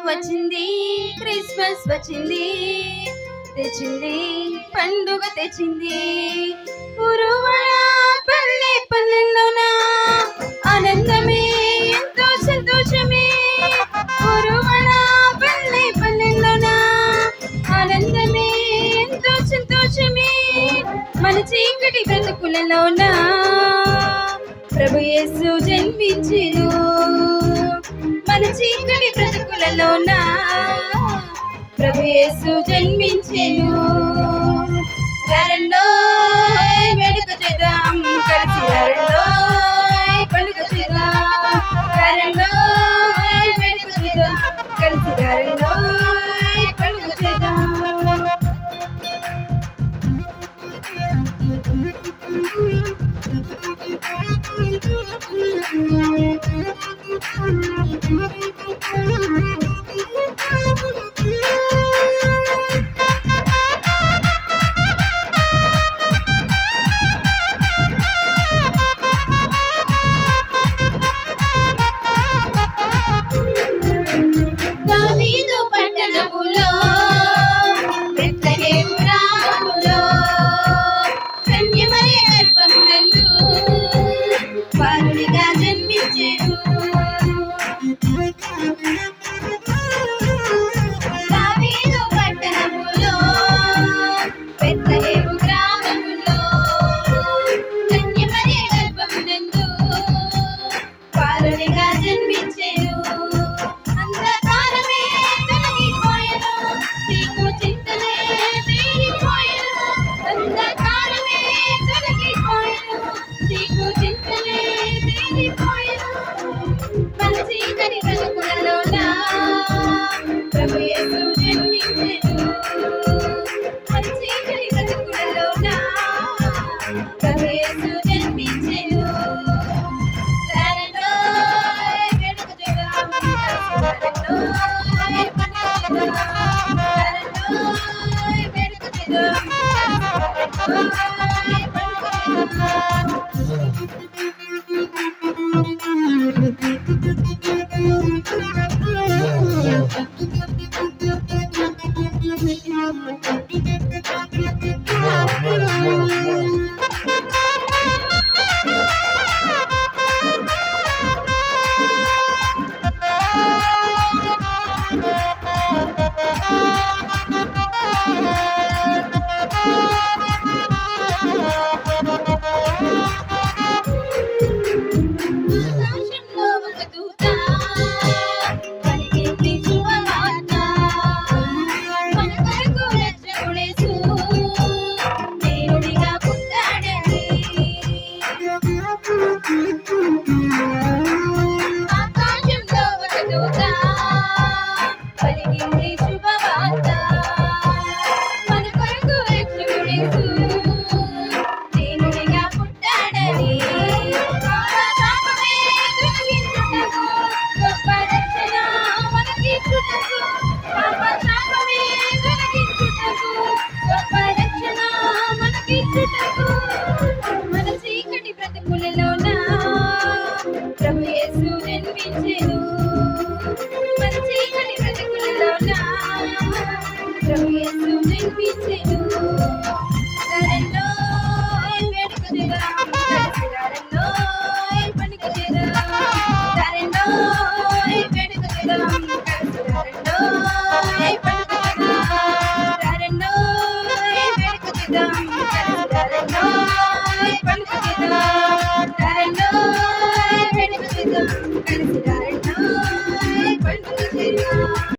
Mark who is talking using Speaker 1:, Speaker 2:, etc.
Speaker 1: వచ్చింది, క్రిస్మస్ వచ్చింది, తెచ్చింది పండుగ తెచ్చింది. ఉరువల పల్లె పల్లెల్లోన ఆనందమే ఎంతో సంతోషమే. ఉరువల పల్లె పల్లెల్లోన ఆనందమే ఎంతో సంతోషమే. మన చీకటి బ్రతుకులలోన ప్రభు యేసు జన్మించెను. మన చీకటి బ్రతుకులలోన ప్రభు యేసు జన్మించెను. రండోయ్ వేడుక చేద్దాం, కలిసి రండోయ్ పండుగ చేద్దాం. రండోయ్ వేడుక చేద్దాం, కలిసి రండోయ్ పండుగ చేద్దాం. దావీదు పట్టణములో బెత్లెహేము గ్రామములో కన్యమరియ గర్భమునందు బాలునిగా జన్మించెను. దావీదు పట్టణములో బెత్లెహేము గ్రామములో కన్యమరియ గర్భమునందు బాలునిగా జన్మించెను. అంధకారమే తొలగిపోయెను, నీకు చింతలే తీరిపోయెను. అంధకారమే తొలగిపోయెను, నీకు చింతలే తీరిపోయెను. మన చీకటి బ్రతుకులలోన ప్రభు యేసు జన్మించెను. మన చీకటి బ్రతుకులలోన ప్రభు యేసు జన్మించెను. రండోయ్ వేడుక చేద్దాం, రండోయ్ పండుగ చేద్దాం. రండోయ్ వేడుక చేద్దాం, రండోయ్ పండుగ చేద్దాం. ఆకాశంలో ఒక దూత పలికింది శుభవార్త. మన కొరకు రక్షకుడేసు దేవుడిగా పుట్టాడని. ఆకాశంలో ఒక దూత పలికింది శుభవార్త. మన కొరకు రక్షకుడేసు దేవుడిగా పుట్టాడని. మన చీకటి బ్రతుకులలోన ప్రభు యేసు జన్మించెను. మన చీకటి బ్రతుకులలోన ప్రభు యేసు జన్మించెను. రండోయ్ వేడుక చేద్దాం, కలిసి రండోయ్ పండుగ చేద్దాం. రండోయ్ వేడుక చేద్దాం, కలిసి రండోయ్ పండుగ చేద్దాం. రండోయ్ వేడుక చేద్దాం, కలిసి రండోయ్ పండుగ చేద్దాం. రండోయ్ వేడుక చేద్దాం, కలిసి రండోయ్ పండుగ చేద్దాం.